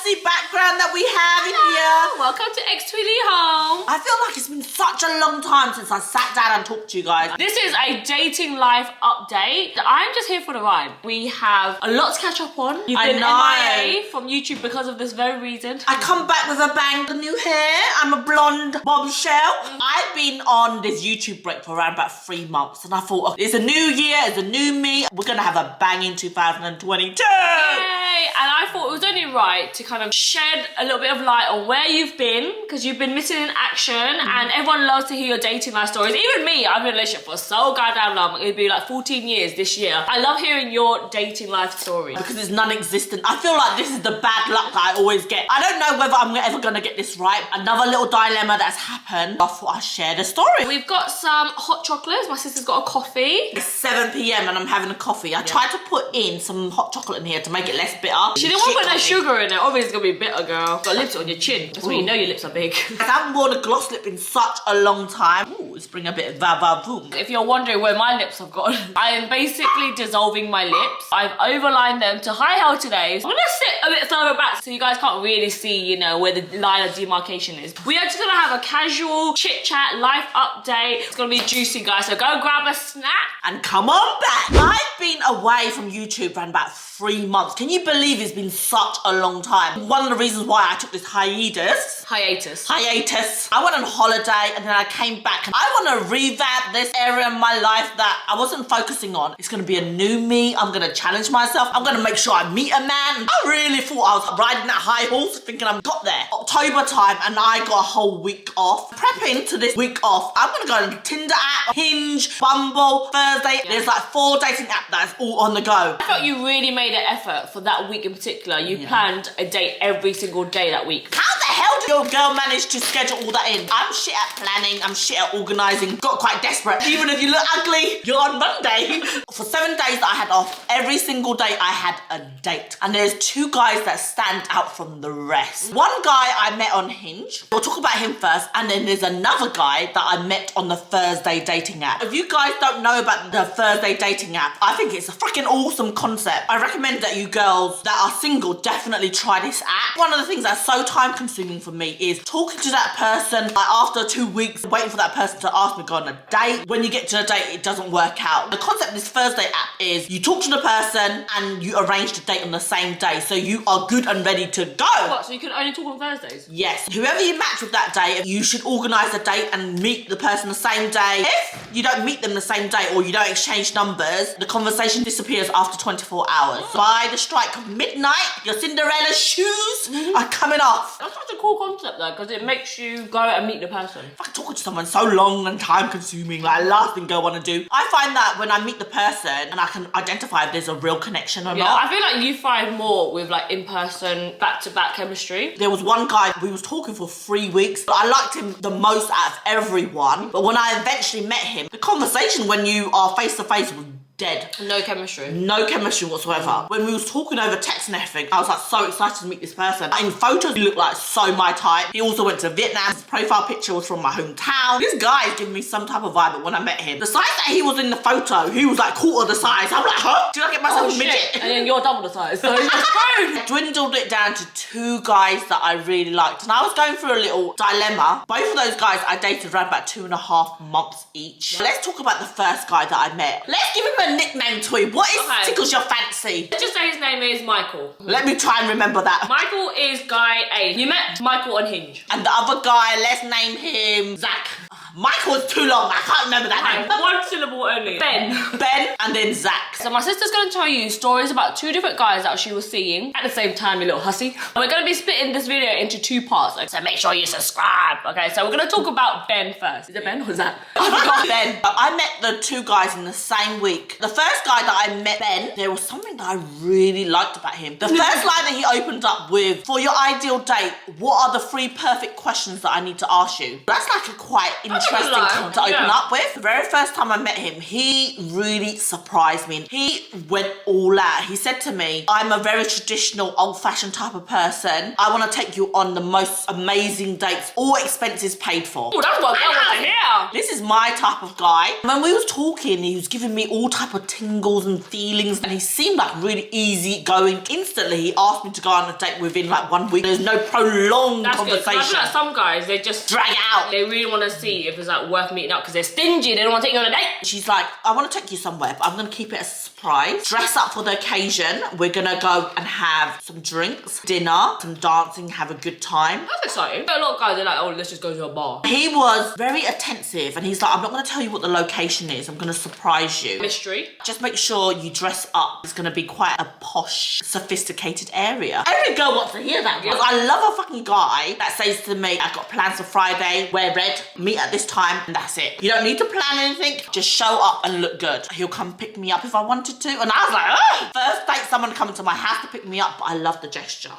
fancy background that we have in here. Welcome to X-Twilly Home. I feel like it's been such a long time since I sat down and talked to you guys. This is a dating life update. I'm just here for the ride. We have a lot to catch up on. You've been MIA from YouTube because of this very reason. I come back with a bang, the new hair. I'm a blonde bombshell. I've been on this YouTube break for around about 3 months, and I thought, it's a new year, it's a new me. We're gonna have a bang in 2022. Yay! And I thought it was only right to kind of shed a little bit of light on where you've been, because you've been missing in action, and everyone loves to hear your dating life stories. Even me, I've been in a relationship for so goddamn long. It'll be like 14 years this year. I love hearing your dating life story. Because it's non-existent. I feel like this is the bad luck that I always get. I don't know whether I'm ever gonna get this right. Another little dilemma that's happened. I thought I'd share the story. We've got some hot chocolates. My sister's got a coffee. It's 7 p.m. and I'm having a coffee. I tried to put in some hot chocolate in here to make it less bitter. She didn't want to put no sugar in it. Obviously it's gonna be bitter, girl. Got lips on your chin. That's when you know your lips are big. I haven't worn a gloss lip in such a long time. Ooh, let's bring a bit of va-va-voom. If you're wondering where my lips have gone, I am basically dissolving my lips. I've overlined them to high hell today. I'm gonna sit a bit further back so you guys can't really see, you know, where the line of demarcation is. We are just gonna have a casual chit chat, life update. It's gonna be juicy, guys. So go grab a snack and come on back. I've been away from YouTube for about 3 months. Can you believe it's been such a long time? One of the reasons why I took this hiatus. I went on holiday and then I came back, and I want to revamp this area in my life that I wasn't focusing on. It's going to be a new me. I'm going to challenge myself. I'm going to make sure I meet a man. I really thought I was riding that high horse thinking I got there. October time and I got a whole week off. Prepping to this week off, I'm going to go on Tinder app, Hinge, Bumble, Thursday. There's like 4 dating apps that's all on the go. I thought you really made an effort for that week in particular. You planned a date every single day that week. How the hell did your girl manage to schedule all that in? I'm shit at planning, I'm shit at organising, got quite desperate. Even if you look ugly, you're on Monday. For 7 days that I had off, every single day I had a date. And there's 2 guys that stand out from the rest. One guy I met on Hinge. We'll talk about him first. And then there's another guy that I met on the Thursday dating app. If you guys don't know about the Thursday dating app, I think it's a freaking awesome concept. I recommend that you girls that are single definitely try this app. One of the things that's so time consuming for me is talking to that person, like after 2 weeks, waiting for that person to ask me to go on a date. When you get to the date, it doesn't work out. The concept of this Thursday app is you talk to the person and you arrange the date on the same day, so you are good and ready to go. What, so you can only talk on Thursdays? Yes. Whoever you match with that day, you should organise a date and meet the person the same day. If you don't meet them the same day or you don't exchange numbers, the conversation disappears after 24 hours. By the strike of midnight, your Cinderella shoes are coming off. That's such a cool concept though, because it makes you go and meet the person. Fucking talking to someone so long and time consuming, like last thing I want to do. I find that when I meet the person and I can identify if there's a real connection or not. I feel like you find more with like in-person, back-to-back chemistry. There was one guy, we was talking for 3 weeks. I liked him the most out of everyone. But when I eventually met him, the conversation when you are face to face was dead. No chemistry. No chemistry whatsoever. When we was talking over text and everything, I was like so excited to meet this person. In photos, he looked like so my type. He also went to Vietnam. His profile picture was from my hometown. This guy is giving me some type of vibe, but when I met him, the size that he was in the photo, he was like quarter the size. I'm like, huh? Did I get myself a midget? And then you're double the size, so you're screwed. I dwindled it down to 2 guys that I really liked. And I was going through a little dilemma. Both of those guys I dated around about 2.5 months each. Let's talk about the first guy that I met. Let's give him a nickname, Toy. What tickles your fancy? Let's just say his name is Michael. Let me try and remember that. Michael is guy A. You met Michael on Hinge. And the other guy, let's name him Zach. Michael's too long, I can't remember that name. 1 syllable only. Ben. Ben and then Zach. So my sister's gonna tell you stories about 2 different guys that she was seeing at the same time, you little hussy. We're gonna be splitting this video into 2 parts, so make sure you subscribe. Okay, so we're gonna talk about Ben first. Is it Ben or Zach? I forgot Ben. I met the 2 guys in the same week. The first guy that I met, Ben, there was something that I really liked about him. The first line that he opened up with, for your ideal date, what are the 3 perfect questions that I need to ask you? That's like a quite interesting interesting to open up with. The very first time I met him, he really surprised me. He went all out. He said to me, I'm a very traditional, old-fashioned type of person. I want to take you on the most amazing dates, all expenses paid for. Oh, that's what I want to hear. This is my type of guy. When we was talking, he was giving me all type of tingles and feelings, and he seemed like really easy going. Instantly, he asked me to go on a date within like 1 week. There's no prolonged conversation. Good. I feel like some guys, they just drag it out. They really want to see if it's like worth meeting up because they're stingy. They don't want to take you on a date. She's like, I want to take you somewhere, but I'm going to keep it a surprise. Dress up for the occasion. We're going to go and have some drinks, dinner, some dancing, have a good time. That's exciting. A lot of guys are like, oh, let's just go to a bar. He was very attentive, and he's like, I'm not going to tell you what the location is. I'm going to surprise you. Mystery. Just make sure you dress up. It's going to be quite a posh, sophisticated area. Every girl wants to hear that. Because I love a fucking guy that says to me, I've got plans for Friday, wear red, meet at this time, and that's it. You don't need to plan anything. Just show up and look good. He'll come pick me up if I wanted to. And I was like, ugh. First date, someone coming to my house to pick me up, but I love the gesture.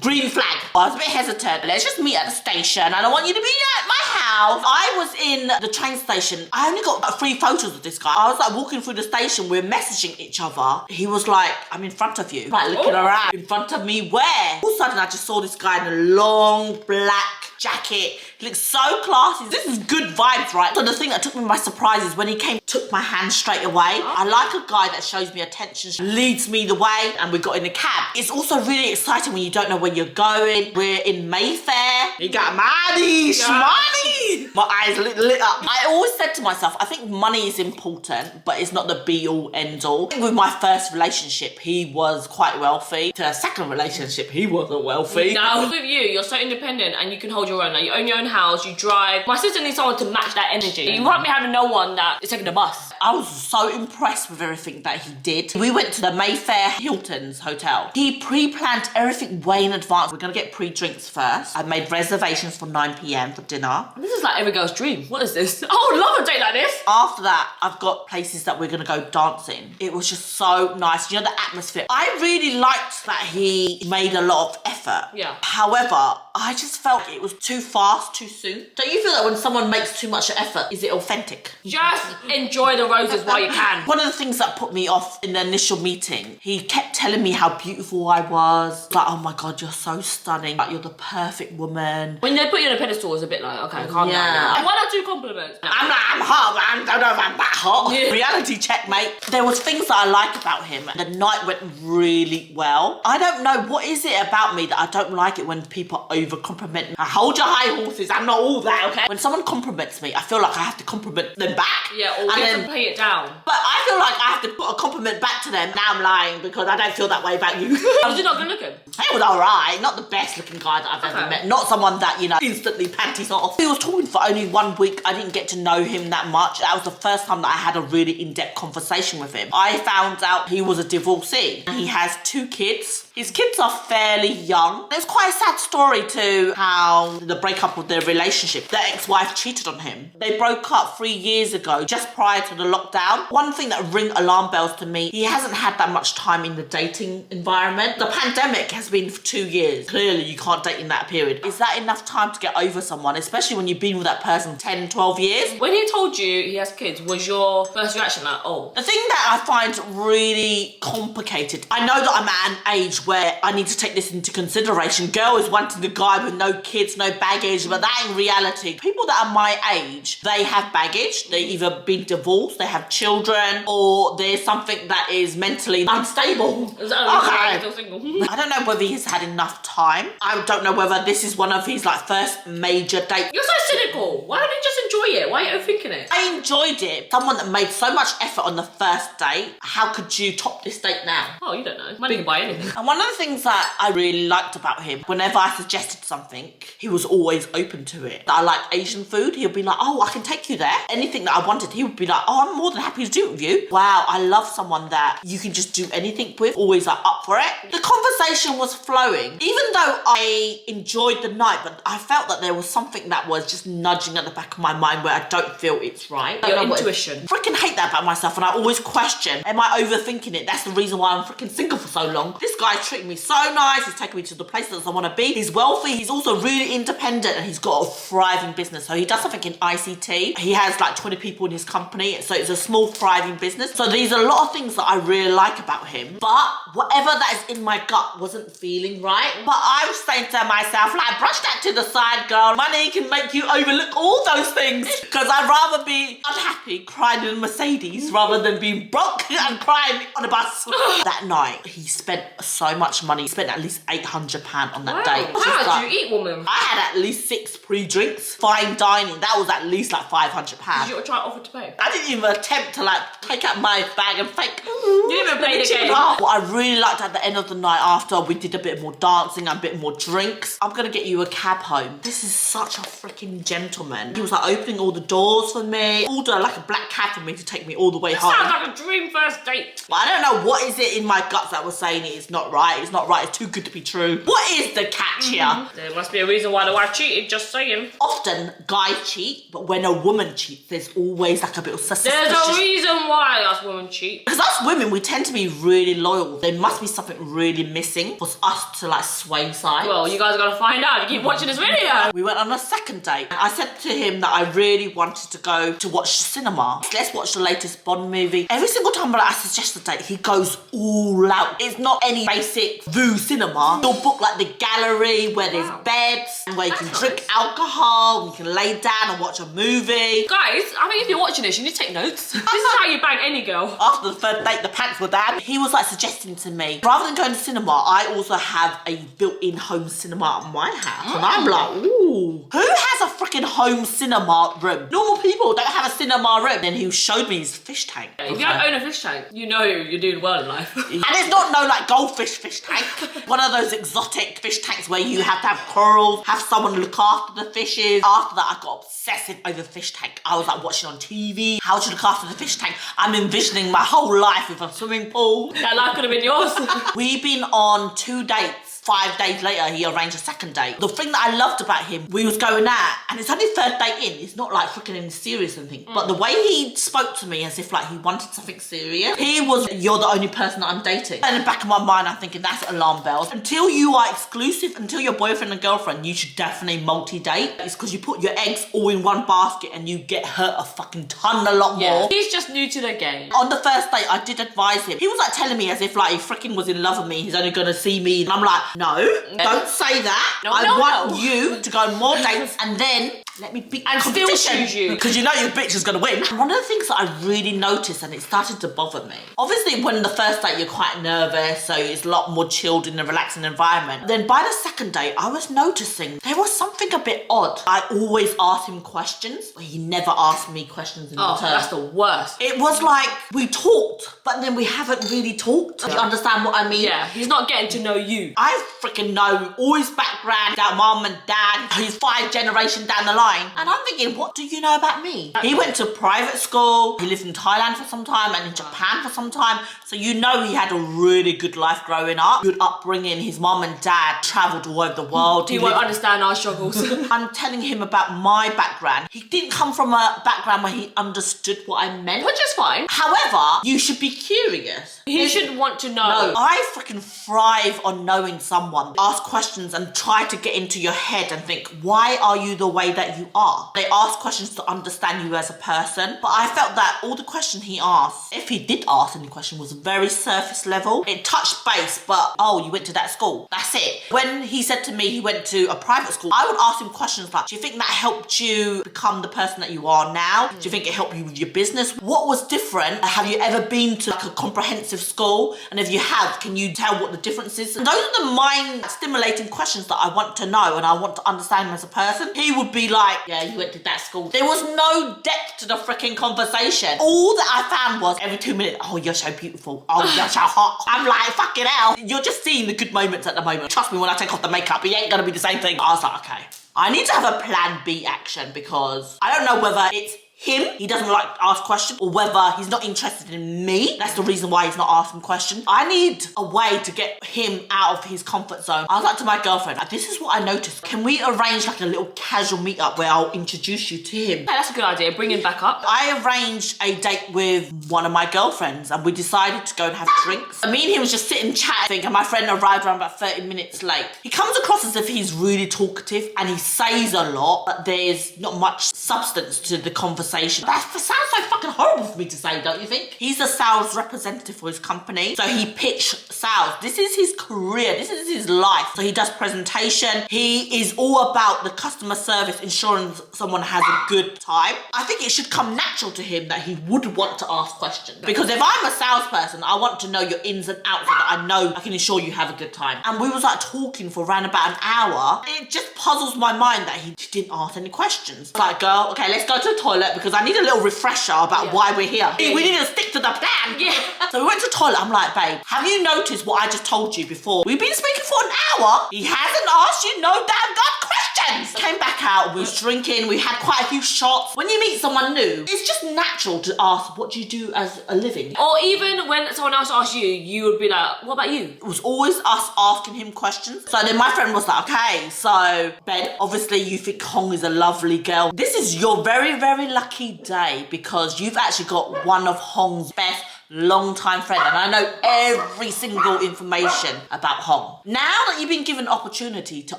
Green flag. I was a bit hesitant. Let's just meet at the station. I don't want you to be at my house. I was in the train station. I only got 3 photos of this guy. I was like walking through the station. We're messaging each other. He was like, I'm in front of you. Like looking around. In front of me where? All of a sudden I just saw this guy in a long black jacket. He looked so classy. This is good vibes, right? So the thing that took me by surprise is when he came, took my hand straight away. I like a guy that shows me attention, leads me the way, and we got in the cab. It's also really exciting when you don't know where you're going. We're in Mayfair. He got money, shmoney. My eyes lit up. I always said to myself, I think money is important, but it's not the be-all, end-all. With my first relationship, he was quite wealthy. To a second relationship, he wasn't wealthy. No, with you're so independent and you can hold your own. Like, you own your own house, you drive. My sister needs someone to match that energy. You can't be having no one that is taking the bus. I was so impressed with everything that he did. We went to the Mayfair Hilton's hotel. He pre-planned everything way in advance. We're gonna get pre-drinks first. I made reservations for 9 p.m. for dinner. This is like every girl's dream. What is this? I would love a date like this. After that, I've got places that we're gonna go dancing. It was just so nice. You know, the atmosphere. I really liked that he made a lot of effort. Yeah. However, I just felt it was too fast, too soon. Don't you feel that when someone makes too much effort, is it authentic? Just enjoy the roses while you can. One of the things that put me off in the initial meeting, he kept telling me how beautiful I was. Like, oh my God, you're so stunning. Like, you're the perfect woman. When they put you on a pedestal, it's a bit like, okay, calm down now. And 1 or 2 compliments. I'm like, I'm hot, but I don't know if I'm that hot. Yeah. Reality check, mate. There was things that I like about him. The night went really well. I don't know, what is it about me that I don't like it when people over-compliment me? I hold your high horses, I'm not all that, okay? When someone compliments me, I feel like I have to compliment them back. Yeah, or you have to play it down. But I feel like I have to put a compliment back to them. Now I'm lying because I don't feel that way about you. Was he not good looking? He was alright. Not the best looking guy that I've ever met. Not someone that, you know, instantly panties off. He was talking for only 1 week. I didn't get to know him that much. That was the first time that I had a really in-depth conversation with him. I found out he was a divorcee. He has 2 kids. His kids are fairly young. It's quite a sad story to how the breakup of their relationship. The ex-wife cheated on him. They broke up 3 years ago, just prior to the lockdown. One thing that ring alarm bells to me, he hasn't had that much time in the dating environment. The pandemic has been for 2 years. Clearly, you can't date in that period. Is that enough time to get over someone, especially when you've been with that person 10, 12 years? When he told you he has kids, was your first reaction like, oh? The thing that I find really complicated, I know that I'm at an age where I need to take this into consideration. Girl is wanting a guy with no kids, no baggage, but that in reality, people that are my age, they have baggage. They either been divorced, they have children, or there's something that is mentally unstable. Is that still single? I don't know whether he's had enough time. I don't know whether this is one of his like first major dates. You're so cynical. Why don't you just enjoy it? Why are you overthinking it? I enjoyed it. Someone that made so much effort on the first date, how could you top this date now? Oh, you don't know. Money can buy anything. And one of the things that I really liked about him, whenever I suggested something, he was always open to it. I like Asian food, he'll be like, oh, I can take you there. Anything that I wanted, he would be like, oh, I'm more than happy to do it with you. Wow, I love someone that you can just do anything with, always like up for it. The conversation was flowing. Even though I enjoyed the night, but I felt that there was something that was just nudging at the back of my mind where I don't feel it's right. Your intuition. I freaking hate that about myself, and I always question, am I overthinking it? That's the reason why I'm freaking single for so long. This guy's guy's treating me so nice. He's taking me to the places I want to be. He's wealthy. He's also really independent and he's got a thriving business. So he does something in ICT. He has like 20 people in his company. So it's a small thriving business. So these are a lot of things that I really like about him. But whatever that is in my gut wasn't feeling right. But I was saying to myself, like, brush that to the side, girl. Money can make you overlook all those things. Because I'd rather be unhappy crying in a Mercedes rather than being broke and crying on a bus. That night, he spent so much money. He spent at least £800 on that day. How much do you eat, woman? I had at least 6 pre-drinks. Fine dining, that was at least like £500. Did you try to offer to pay? I didn't even attempt to like take out my bag and fake. You didn't even play the game. What I really liked at the end of the night after we did a bit more dancing and a bit more drinks, I'm gonna get you a cab home. This is such a freaking gentleman. He was like opening all the doors for me, ordered like a black cab for me to take me all the way home. Sounds like a dream first date. But I don't know what is it in my guts that was saying it's not right, it's not right, it's too good to be true. What is the catch here? There must be a reason why the wife cheated, just saying. Often guys cheat, but when a woman cheats, there's always like a bit of suspicion. There's a reason why us women cheat. Because us women, we tend to be really loyal. There must be something really missing for us to like sway sides. Well, you guys are gonna find out if you keep watching this video. We went on a second date. I said to him that I really wanted to go to watch cinema. Let's watch the latest Bond movie. Every single time that I suggest a date, he goes all out. It's not any basic view cinema. He'll book like the gallery where there's beds and where you can drink alcohol and you can lay down and watch a movie. Guys, I think if you're watching this, you need to take notes. This is how you bang any girl. After the third date, the pants were down. He was like suggesting to me, rather than going to cinema, I also have a built-in home cinema at my house. And I'm like, ooh, who has a freaking home cinema room? Normal people don't have a cinema room. Then he showed me his fish tank. If you don't own a fish tank, you know you're doing well in life. And it's not no like goldfish fish tank. One of those exotic fish tanks where you have to have corals, have someone look after the fishes. After that, I got obsessive over fish tank. I was like watching on TV, how to look after the fish tank. I'm envisioning my whole life with a swimming pool. That life could have been yours. We've been on 2 dates. 5 days later, he arranged a second date. The thing that I loved about him, we was going out, and it's only third date in. It's not like freaking serious and thing. But the way he spoke to me as if like he wanted something serious, he was, you're the only person that I'm dating. And in the back of my mind, I'm thinking that's alarm bells. Until you are exclusive, until you're boyfriend and girlfriend, you should definitely multi-date. It's because you put your eggs all in one basket and you get hurt a fucking ton a lot more. He's just new to the game. On the first date, I did advise him. He was like telling me as if like he freaking was in love with me. He's only gonna see me. And I'm like, no, don't say that. I want you to go on more dates and then let me beat and still choose you. Because you know your bitch is gonna win. One of the things that I really noticed, and it started to bother me. Obviously, when the first date, you're quite nervous, so it's a lot more chilled in a relaxing environment. Then by the second date, I was noticing there was something a bit odd. I always asked him questions, but he never asked me questions in return. That's the worst. It was like we talked, but then we haven't really talked. Do you understand what I mean? Yeah, he's not getting to know you. I freaking know all his background, that mum and dad, his 5 generation down the line. And I'm thinking, what do you know about me? He went to private school, he lived in Thailand for some time and in Japan for some time. So you know he had a really good life growing up. Good upbringing, his mum and dad travelled all over the world. He won't understand our struggles. I'm telling him about my background. He didn't come from a background where he understood what I meant. Which is fine. However, you should be curious. He should want to know. No, I freaking thrive on knowing someone. Ask questions and try to get into your head and think, why are you the way that you are? They ask questions to understand you as a person. But I felt that all the questions he asked, if he did ask any question, was very surface level. It touched base, but oh, you went to that school. That's it. When he said to me he went to a private school, I would ask him questions like, do you think that helped you become the person that you are now? Do you think it helped you with your business? What was different? Have you ever been to like a comprehensive school? And if you have, can you tell what the difference is? And those are the mind stimulating questions that I want to know and I want to understand him as a person. He would be like, yeah, you went to that school. There was no depth to the freaking conversation. All that I found was every 2 minutes, oh, you're so beautiful. Oh, you're so hot. I'm like, fucking hell. You're just seeing the good moments at the moment. Trust me, when I take off the makeup, it ain't gonna be the same thing. I was like, okay. I need to have a plan B action because I don't know whether it's him, he doesn't like to ask questions, or whether he's not interested in me. That's the reason why he's not asking questions. I need a way to get him out of his comfort zone. I was like to my girlfriend, this is what I noticed. Can we arrange like a little casual meetup where I'll introduce you to him? Yeah, that's a good idea. Bring him back up. I arranged a date with one of my girlfriends and we decided to go and have drinks. Me and him was just sitting chatting and my friend arrived around about 30 minutes late. He comes across as if he's really talkative and he says a lot, but there's not much substance to the conversation. That sounds so fucking horrible for me to say, don't you think? He's a sales representative for his company, so he pitched sales. This is his career, this is his life. So he does presentation, he is all about the customer service, ensuring someone has a good time. I think it should come natural to him that he would want to ask questions. Because if I'm a salesperson, I want to know your ins and outs so that I know I can ensure you have a good time. And we was like talking for around about an hour. It just puzzles my mind that he didn't ask any questions. Like, girl, okay, let's go to the toilet because I need a little refresher about why we're here. We need to stick to the plan. Yeah. So we went to the toilet. I'm like, babe, have you noticed what I just told you before? We've been speaking for an hour. He hasn't asked you no damn god questions. Came back out, we was drinking, we had quite a few shots. When you meet someone new, it's just natural to ask, what do you do as a living? Or even when someone else asks you, you would be like, what about you? It was always us asking him questions. So then my friend was like, okay, so Ben, obviously you think Huong is a lovely girl. This is your very, very lucky day because you've actually got one of Huong's best long-time friend and I know every single information about Huong. Now that you've been given opportunity to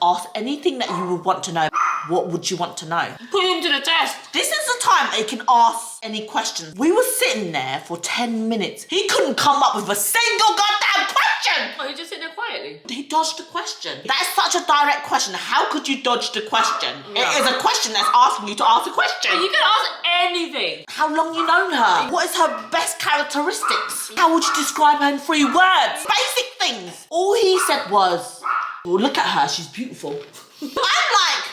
ask anything that you would want to know, what would you want to know? Put him to the test. This is the time that he can ask any questions. We were sitting there for 10 minutes. He couldn't come up with a single goddamn question. Oh, he just sitting there quietly. He dodged the question. That is such a direct question. How could you dodge the question? Yeah. It is a question that's asking you to ask a question. You can ask anything. How long you known her? What is her best characteristics? How would you describe her in 3 words? Basic things. All he said was, well, look at her, she's beautiful. I'm like,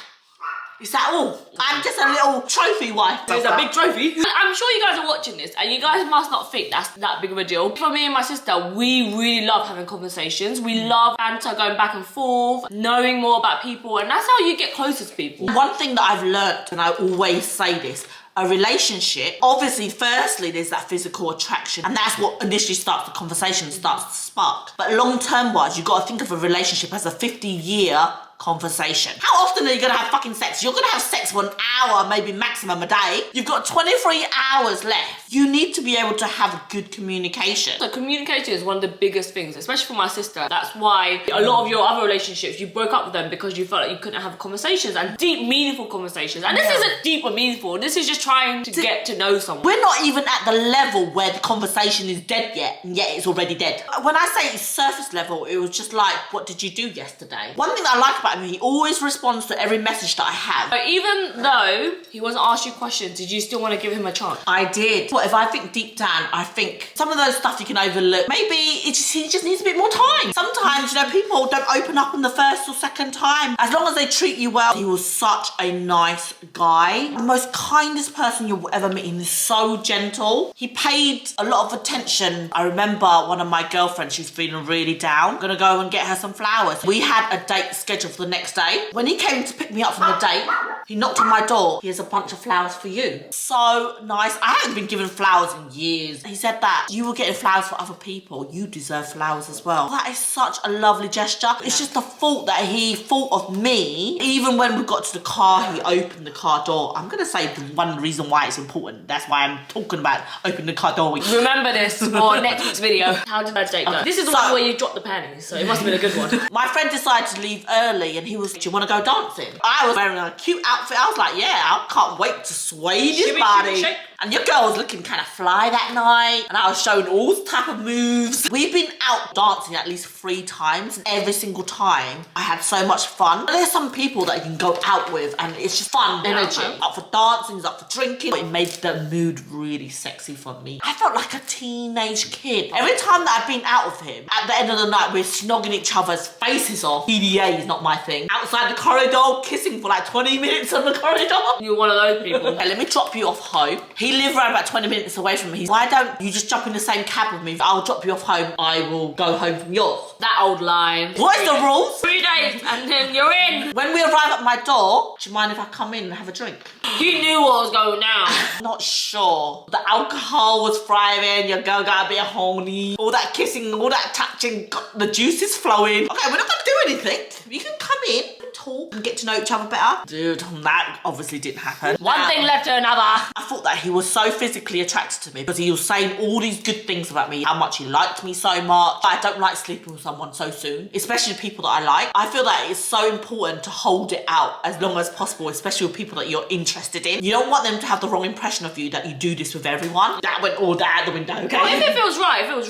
is that all? I'm just a little trophy wife. It's a big trophy. I'm sure you guys are watching this and you guys must not think that's that big of a deal. For me and my sister, we really love having conversations. We love banter, going back and forth, knowing more about people, and that's how you get closer to people. One thing that I've learnt, and I always say this, a relationship, obviously, firstly, there's that physical attraction, and that's what initially starts the conversation, starts to spark. But long-term wise, you've got to think of a relationship as a 50-year conversation. How often are you gonna have fucking sex? You're gonna have sex for an hour, maybe maximum a day. You've got 23 hours left. You need to be able to have good communication. So communication is one of the biggest things, especially for my sister. That's why a lot of your other relationships, you broke up with them because you felt like you couldn't have conversations and deep, meaningful conversations. And this isn't deep or meaningful. This is just trying to get to know someone. We're not even at the level where the conversation is dead yet, and yet it's already dead. When I say it's surface level, it was just like, what did you do yesterday? One thing that I like about him, he always responds to every message that I have. But even though he wasn't asked you questions, did you still want to give him a chance? I did. What if I think deep down, I think some of those stuff you can overlook. Maybe he just needs a bit more time. Sometimes, you know, people don't open up on the first or second time. As long as they treat you well. He was such a nice guy. The most kindest person you'll ever meet. He was so gentle. He paid a lot of attention. I remember one of my girlfriends, she was feeling really down. I'm gonna go and get her some flowers. We had a date scheduled for the next day. When he came to pick me up from the date, he knocked on my door. Here's a bunch of flowers for you. So nice. I haven't been given flowers in years. He said that you were getting flowers for other people. You deserve flowers as well. That is such a lovely gesture. It's just the thought that he thought of me. Even when we got to the car, he opened the car door. I'm gonna say the one reason why it's important. That's why I'm talking about opening the car door. Remember this for next week's video. How did that date go? This is the one where you dropped the panties, so it must have been a good one. My friend decided to leave early and he was, do you want to go dancing? I was wearing a cute outfit. I was like, yeah, I can't wait to sway this body. Shake. And your girl was looking kind of fly that night. And I was showing all type of moves. We've been out dancing at least 3 times. And every single time, I had so much fun. There's some people that you can go out with and it's just fun energy. Up for dancing, up for drinking. It made the mood really sexy for me. I felt like a teenage kid. Every time that I've been out with him, at the end of the night, we're snogging each other's faces off. PDA is not my thing. Outside the corridor, kissing for like 20 minutes on the corridor. You're one of those people. Okay, let me drop you off home. He lived around about 20 minutes away from me. Why don't you just jump in the same cab with me? I'll drop you off home. I will go home from yours. That old line. What is the rules? 3 days and then you're in. When we arrive at my door, do you mind if I come in and have a drink? You knew what was going down. Not sure. The alcohol was thriving, your girl got a bit horny. All that kissing, all that touching, got the juices flowing. Okay, we're not gonna do anything. You can come in and talk and get to know each other better. Dude, that obviously didn't happen. One thing led to another. I thought that he was so physically attracted to me because he was saying all these good things about me, how much he liked me so much. I don't like sleeping with someone so soon, especially people that I like. I feel that it's so important to hold it out as long as possible, especially with people that you're interested in. You don't want them to have the wrong impression of you that you do this with everyone. That went all out the window, okay? Well, if it feels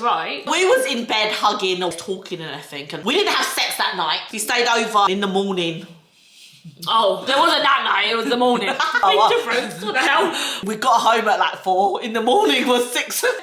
right. We was in bed hugging or talking and everything, and we didn't have sex that night. He stayed over in the morning. Oh, there wasn't that night, it was the morning. Big difference, what the hell? We got home at like 4 in the morning, it was 6. Okay, 2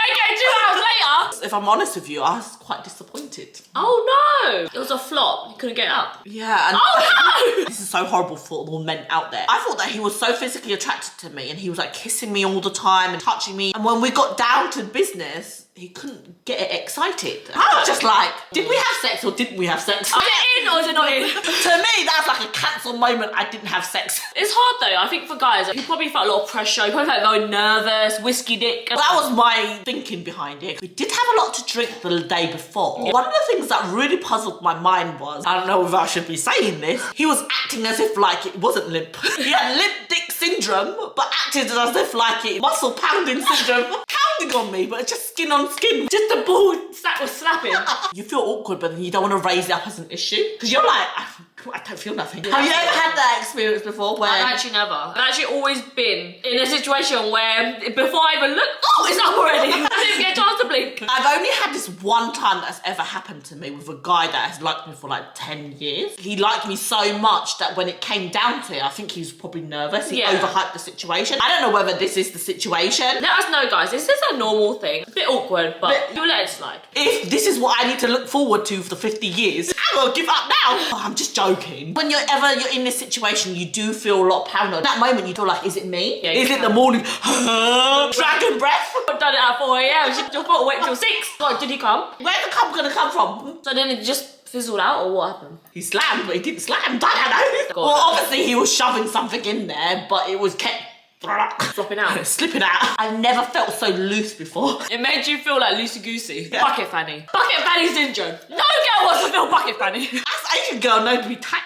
hours later. If I'm honest with you, I was quite disappointed. Oh no, it was a flop, you couldn't get up. Yeah. And oh no! This is so horrible for all men out there. I thought that he was so physically attracted to me and he was like kissing me all the time and touching me. And when we got down to business, he couldn't get excited. I was just like, did we have sex or didn't we have sex? Is it in or is it not in? To me, that's like a cancel moment. I didn't have sex. It's hard though, I think for guys, you probably felt a lot of pressure, you probably felt very nervous, whiskey dick. That was my thinking behind it. We did have a lot to drink the day before. Yeah. One of the things that really puzzled my mind was, I don't know if I should be saying this, he was acting as if like it wasn't limp. He had limp dick syndrome, but acted as if like it muscle pounding syndrome. Pounding on me, but it's just skin on skin. Just the ball sack was slapping. You feel awkward, but then you don't want to raise it up as an issue. Because you're like, I don't feel nothing. Have you ever had that experience before where... I've actually never. I've actually always been in a situation where before I even look, oh, it's up already. I didn't even get a chance to blink. I've only had this one time that's ever happened to me with a guy that has liked me for like 10 years. He liked me so much that when it came down to it, I think he was probably nervous. He overhyped the situation. I don't know whether this is the situation. Let us know, guys. This is a normal thing. A bit awkward, but you'll let it slide. If this is what I need to look forward to for 50 years, I'm gonna give up now. Oh, I'm just joking. When you're in this situation, you do feel a lot paranoid. At that moment, you feel like, is it me? Yeah, is it the morning? Dragon breath? I've done it at 4 a.m. She just got to wait till 6. God, did he come? Where's the cum gonna come from? So then it just fizzled out, or what happened? He slammed, but he didn't slam. I don't know. Well, obviously he was shoving something in there, but it was kept flopping out. Slipping out. I've never felt so loose before. It made you feel like loosey-goosey. Yeah. Bucket fanny. Bucket fanny syndrome. No girl wants to feel bucket fanny. As Asian girl known to be tight.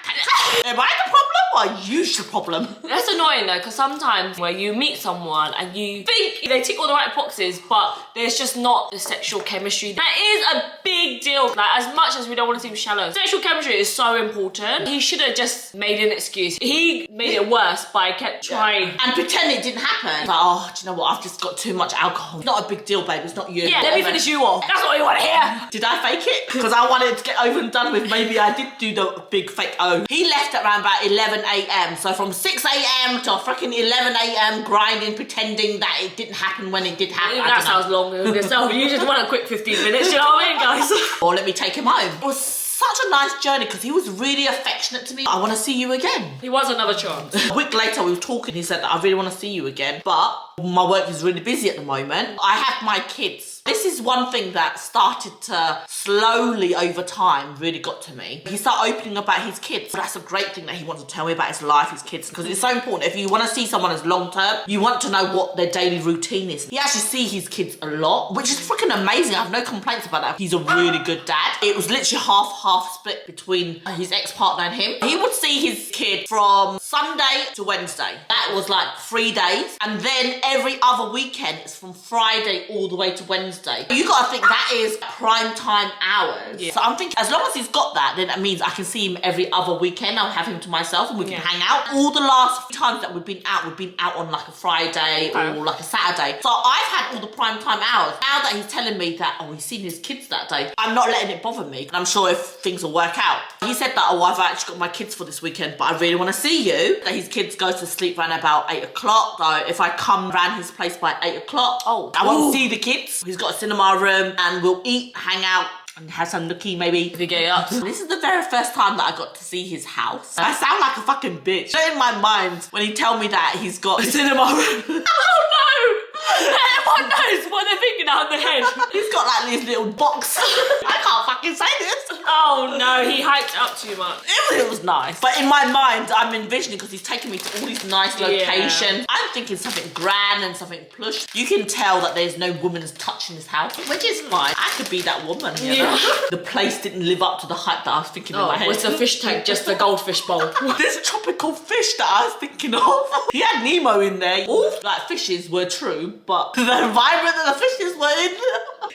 Am I the problem or are you the problem? That's annoying though, because sometimes where you meet someone and you think they tick all the right boxes, but there's just not the sexual chemistry. That is a big deal. Like, as much as we don't want to seem shallow, sexual chemistry is so important. He should have just made an excuse. He made it worse by kept trying. And pretend it didn't happen. Like, oh, do you know what? I've just got too much alcohol. It's not a big deal, babe. It's not you. Yeah, let me finish you off. That's what you want to hear. Did I fake it? Because I wanted to get over and done with. Maybe I did do the big fake O. He left at around about 11 a.m. So from 6 a.m. to freaking 11 a.m. grinding, pretending that it didn't happen when it did happen. That sounds long in itself. You just want a quick 15 minutes, you know what I mean, guys? Or let me take him home. It was such a nice journey because he was really affectionate to me. I want to see you again. He wants another chance. A week later we were talking, he said that I really want to see you again, but my work is really busy at the moment. I have my kids. This is one thing that started to slowly over time really got to me. He started opening about his kids. That's a great thing that he wants to tell me about his life, his kids, because it's so important. If you want to see someone as long term, you want to know what their daily routine is. He actually sees his kids a lot, which is freaking amazing. I have no complaints about that. He's a really good dad. It was literally half split between his ex-partner and him. He would see his kid from Sunday to Wednesday. That was like 3 days. And then every other weekend, it's from Friday all the way to Wednesday. You gotta think that is prime time hours. Yeah. So I'm thinking, as long as he's got that, then that means I can see him every other weekend. I'll have him to myself and we can hang out. All the last times that we've been out on like a Friday or like a Saturday. So I've had all the prime time hours. Now that he's telling me that, oh, he's seen his kids that day, I'm not letting it bother me. And I'm sure if things will work out. He said that, oh, I've actually got my kids for this weekend, but I really want to see you. That his kids go to sleep around about 8 o'clock. So if I come round his place by 8 o'clock, I won't see the kids. He's got a cinema room and we'll eat, hang out, and have some nookie maybe. If you get up. This is the very first time that I got to see his house. I sound like a fucking bitch. In my mind, when he tell me that he's got a cinema room. Oh no! Everyone knows what they're thinking out of their head. He's got like this little box. I can't fucking say this. Oh no, he hyped it up too much. It was nice. But in my mind, I'm envisioning, because he's taking me to all these nice locations. I'm thinking something grand and something plush. You can tell that there's no woman's touch in this house, which is fine. I could be that woman, you know? The place didn't live up to the hype that I was thinking in my head. Was the fish tank just a goldfish bowl? This tropical fish that I was thinking of. He had Nemo in there. All like fishes were true, but the environment that the fishes were in,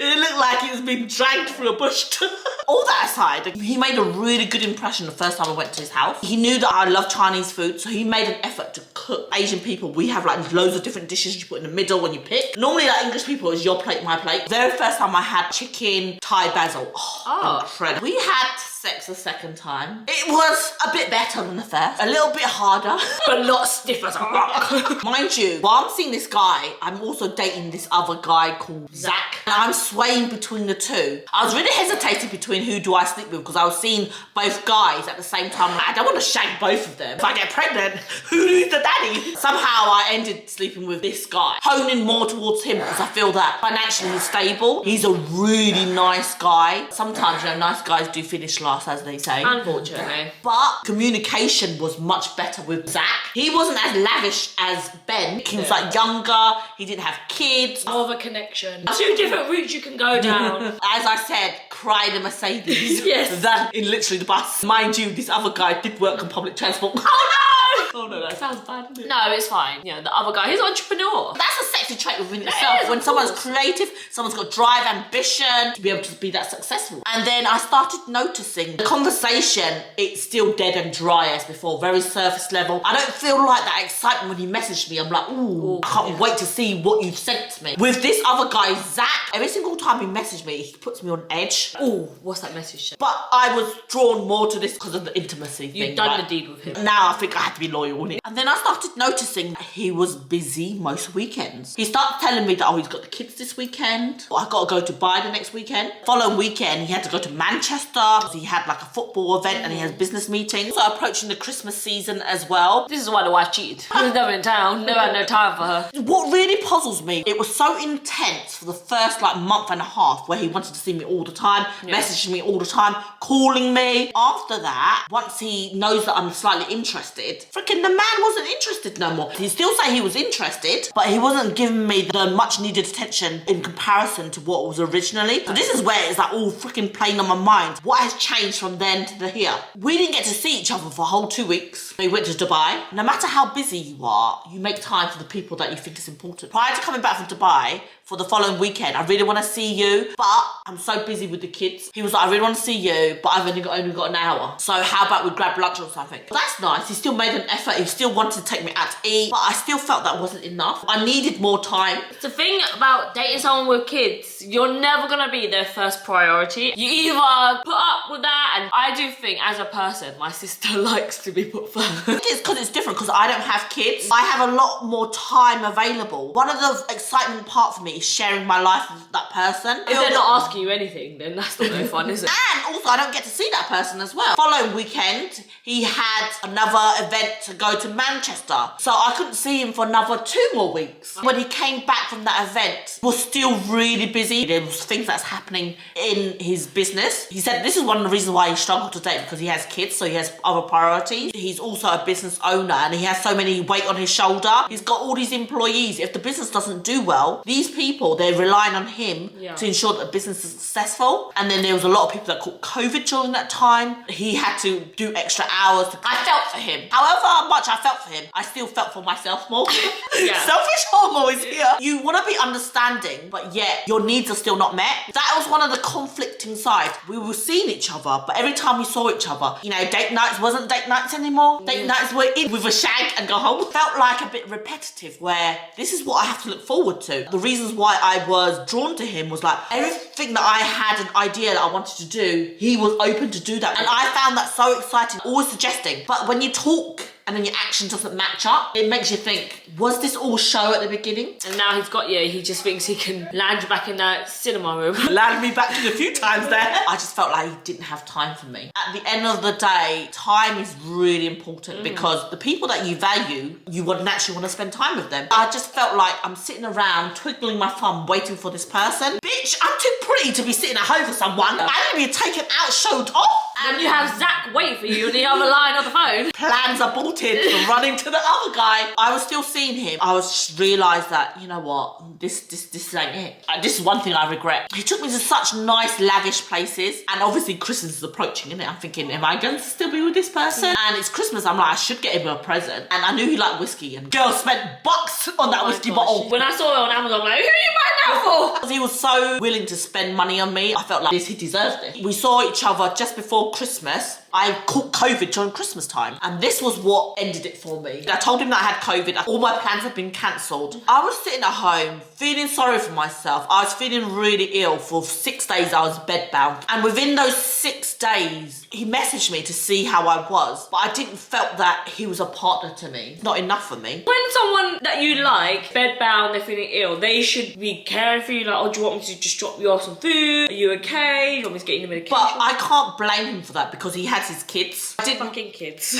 it looked like it was being dragged through a bush. All that aside, he made a really good impression the first time I went to his house. He knew that I love Chinese food, so he made an effort to cook. Asian people, we have like loads of different dishes you put in the middle when you pick. Normally, like English people, it's your plate, my plate. Very first time I had chicken Thai basil. Oh, incredible. We had sex the second time. It was a bit better than the first. A little bit harder. But not stiff as a rock. Mind you, while I'm seeing this guy, I'm also dating this other guy called Zach. And I'm swaying between the two. I was really hesitating between who do I sleep with, because I was seeing both guys at the same time. Like, I don't want to shag both of them. If I get pregnant, who's the daddy? Somehow I ended sleeping with this guy. Honing more towards him because I feel that financially he's stable. He's a really nice guy. Sometimes, you know, nice guys do finish last, as they say. Unfortunately. But communication was much better with Zach. He wasn't as lavish as Ben. He was like younger. He didn't have kids. More of a connection. 2 different routes you can go down. As I said, cry in a Mercedes. Yes. Than in literally the bus. Mind you, this other guy did work on public transport. Oh no, that sounds bad, doesn't it? No, it's fine. You know, the other guy, he's an entrepreneur. That's a sexy trait within itself. When someone's creative, someone's got drive, ambition, to be able to be that successful. And then I started noticing the conversation, it's still dead and dry as before, very surface level. I don't feel like that excitement when he messaged me. I'm like, ooh, I can't wait to see what you've sent to me. With this other guy, Zach, every single time he messaged me, he puts me on edge. Ooh, what's that message? But I was drawn more to this because of the intimacy thing. You've done the deed with him. Now I think I had to be loyal on it. And then I started noticing that he was busy most weekends. He started telling me that, oh, he's got the kids this weekend. I got to go to Dubai the next weekend. Following weekend, he had to go to Manchester. He had like a football event and he has business meetings. So approaching the Christmas season as well. This is why the wife cheated. She was never in town. Never had no time for her. What really puzzles me, it was so intense for the first like month and a half where he wanted to see me all the time, messaging me all the time, calling me. After that, once he knows that I'm slightly interested, freaking the man wasn't interested no more. He still say he was interested, but he wasn't giving me the much needed attention in comparison to what was originally. So this is where it's like all freaking playing on my mind. What has changed from then to here? We didn't get to see each other for a whole 2 weeks. We went to Dubai. No matter how busy you are, you make time for the people that you think is important. Prior to coming back from Dubai, for the following weekend, I really want to see you, but I'm so busy with the kids. He was like, I really want to see you, but I've only got an hour. So how about we grab lunch or something? That's nice. He still made an effort. He still wanted to take me out to eat, but I still felt that wasn't enough. I needed more time. The thing about dating someone with kids, you're never gonna be their first priority. You either put up with that, and I do think as a person, my sister likes to be put first. It's because it's different because I don't have kids. I have a lot more time available. One of the exciting part for me is sharing my life with that person. If they're not asking you anything, then that's not no fun, is it? And also I don't get to see that person as well. Following weekend, he had another event to go to Manchester. So I couldn't see him for another 2 more weeks. When he came back from that event, he was still really busy. There was things that's happening in his business. He said this is one of the reasons why he struggled to date, because he has kids, so he has other priorities. He's also a business owner and he has so many weight on his shoulder. He's got all these employees. If the business doesn't do well, these people, they're relying on him to ensure that the business is successful. And then there was a lot of people that caught COVID during that time. He had to do extra hours. I felt for him. However much I felt for him, I still felt for myself more. Selfish homo is here. You want to be understanding, but yet your needs are still not met. That was one of the conflicting sides. We were seeing each other, but every time we saw each other, you know, date nights wasn't date nights anymore. Date nights were in with a shag and go home. Felt like a bit repetitive, where this is what I have to look forward to. The reasons why I was drawn to him was like everything that I had an idea that I wanted to do, he was open to do that. And I found that so exciting, always suggesting. But when you talk and then your action doesn't match up, it makes you think, was this all show at the beginning? And now he's got you, he just thinks he can land you back in that cinema room. Landed me back in a few times there. I just felt like he didn't have time for me. At the end of the day, time is really important because the people that you value, you would naturally want to spend time with them. I just felt like I'm sitting around twiddling my thumb waiting for this person. Bitch, I'm too pretty to be sitting at home for someone. I need to be taken out, showed off. And you have Zach waiting for you on the other line of the phone. Plans aborted for running to the other guy. I was still seeing him. I was just realised that, you know what, this ain't it. This is one thing I regret. He took me to such nice, lavish places, and obviously Christmas is approaching, isn't it? I'm thinking, am I going to still be with this person? And it's Christmas. I'm like, I should get him a present. And I knew he liked whiskey, and girls spent bucks on that whiskey bottle. When I saw it on Amazon, I'm like, who are you buying that for? He was so willing to spend money on me. I felt like he deserved it. We saw each other just before Christmas. I caught COVID during Christmas time, and this was what ended it for me. I told him that I had COVID. All my plans had been cancelled. I was sitting at home feeling sorry for myself. I was feeling really ill. For 6 days I was bedbound, and within those 6 days he messaged me to see how I was, but I didn't felt that he was a partner to me. Not enough for me. When someone that you like, bedbound, they're feeling ill, they should be caring for you. Like, oh, do you want me to just drop you off some food? Are you okay? Do you want me to get you the medication? But I can't blame him for that because he had his kids. I didn't. Fucking kids.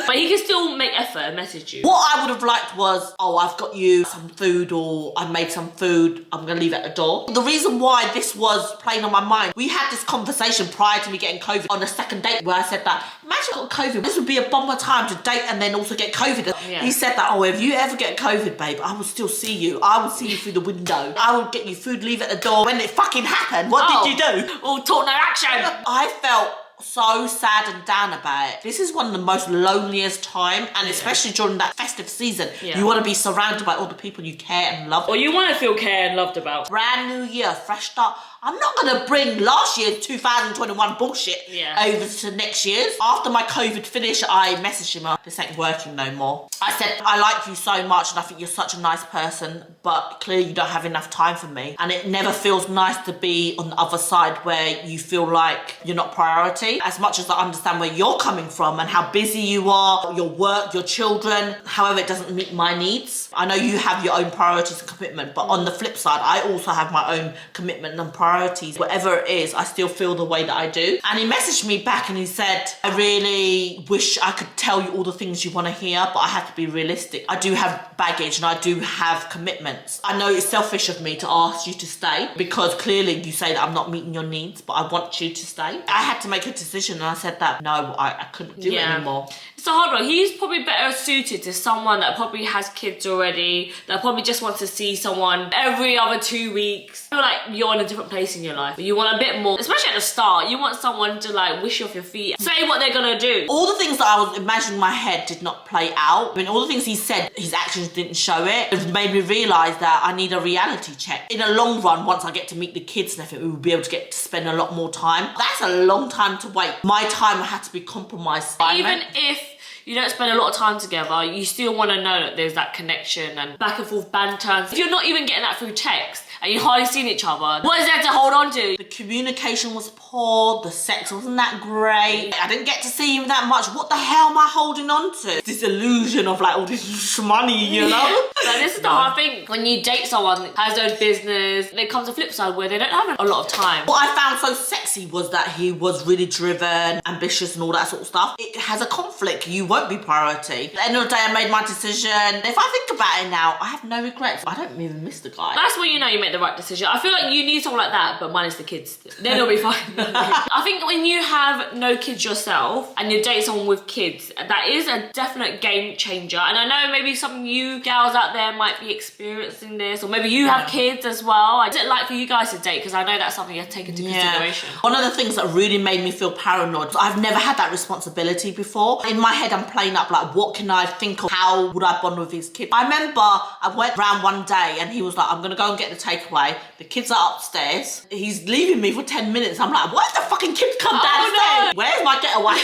But he can still make effort and message you. What I would have liked was, oh, I've got you some food, or I made some food, I'm gonna leave it at the door. The reason why this was playing on my mind, we had this conversation prior to me getting COVID on the second date where I said that, imagine I got COVID, this would be a bomber time to date and then also get COVID. Yeah. He said that, oh, if you ever get COVID, babe, I will still see you. I will see you through the window. I will get you food, leave it at the door. When it fucking happened, what did you do? All talk, no action. I felt so sad and down about it. This is one of the most loneliest time, and especially during that festive season, you want to be surrounded by all the people you care and love. Or you want to feel cared and loved about. Brand new year, fresh start. I'm not gonna bring last year's 2021 bullshit over to next year's. After my COVID finish, I messaged him, this ain't working no more. I said, I like you so much and I think you're such a nice person, but clearly you don't have enough time for me. And it never feels nice to be on the other side where you feel like you're not priority. As much as I understand where you're coming from and how busy you are, your work, your children, however, it doesn't meet my needs. I know you have your own priorities and commitment, but on the flip side, I also have my own commitment and priorities. Whatever it is, I still feel the way that I do. And he messaged me back and he said, I really wish I could tell you all the things you want to hear, but I have to be realistic. I do have baggage and I do have commitments. I know it's selfish of me to ask you to stay because clearly you say that I'm not meeting your needs, but I want you to stay. I had to make a decision and I said that no, I couldn't do it anymore. It's a hard one. He's probably better suited to someone that probably has kids already, that probably just wants to see someone every other 2 weeks. I feel like you're in a different place in your life. You want a bit more, especially at the start, you want someone to like wish you off your feet, say what they're gonna do. All the things that I was imagining in my head did not play out. I mean, all the things he said, his actions didn't show it. It made me realise that I need a reality check. In the long run, once I get to meet the kids and everything, we will be able to get to spend a lot more time. That's a long time to wait. My time had to be compromised. Even if you don't spend a lot of time together, you still want to know that there's that connection and back and forth banter. If you're not even getting that through text and you've hardly seen each other, what is there to hold on to? The communication was poor, the sex wasn't that great. I didn't get to see him that much. What the hell am I holding on to? This illusion of like all this money, you know? So this is the hard thing. When you date someone that has their own business, there comes a flip side where they don't have a lot of time. What I found so sexy was that he was really driven, ambitious and all that sort of stuff. It has a conflict. You won't be priority. At the end of the day, I made my decision. If I think about it now, I have no regrets. I don't even miss the guy. That's when you know you made the right decision. I feel like you need someone like that, but minus the kids. Then it'll be fine. I think when you have no kids yourself and you date someone with kids, that is a definite game changer. And I know maybe some of you gals out there might be experiencing this, or maybe you have kids as well. What's it like for you guys to date? Because I know that's something you have to take into consideration. One of the things that really made me feel paranoid, I've never had that responsibility before. In my head, I'm playing up like, what can I think of? How would I bond with his kids? I remember I went round one day and he was like, I'm gonna go and get the takeaway. The kids are upstairs. He's leaving me for 10 minutes. I'm like, why did the fucking kids come downstairs? No. Where's my getaway?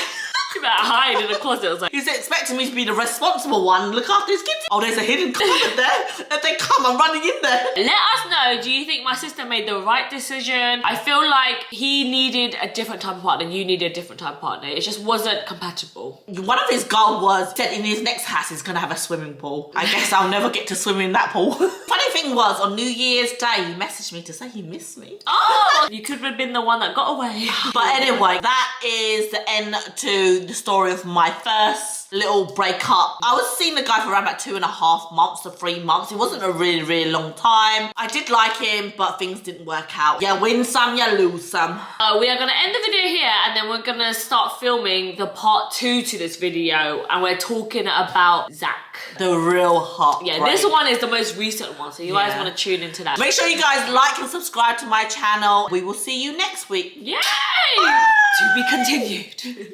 That hide in the closet. I was like, He's expecting me to be the responsible one, look after his kids. Oh, there's a hidden cupboard there. If they come, I'm running in there. let us know, do you think my sister made the right decision? I feel like he needed a different type of partner, you needed a different type of partner. It just wasn't compatible. One of his goals was that in his next house he's gonna have a swimming pool. I guess I'll never get to swim in that pool. Funny thing was, on New Year's Day, he messaged me to say he missed me. Oh, you could have been the one that got away. But anyway, that is the end to the story of my first little breakup. I was seeing the guy for around about 2.5 months to 3 months. It wasn't a really, really long time. I did like him, but things didn't work out. You win some, you lose some. We are going to end the video here and then we're going to start filming the part 2 to this video, and we're talking about Zach. The real heartbreak. Yeah, this one is the most recent one, so you guys want to tune into that. Make sure you guys like and subscribe to my channel. We will see you next week. Yay! To be continued.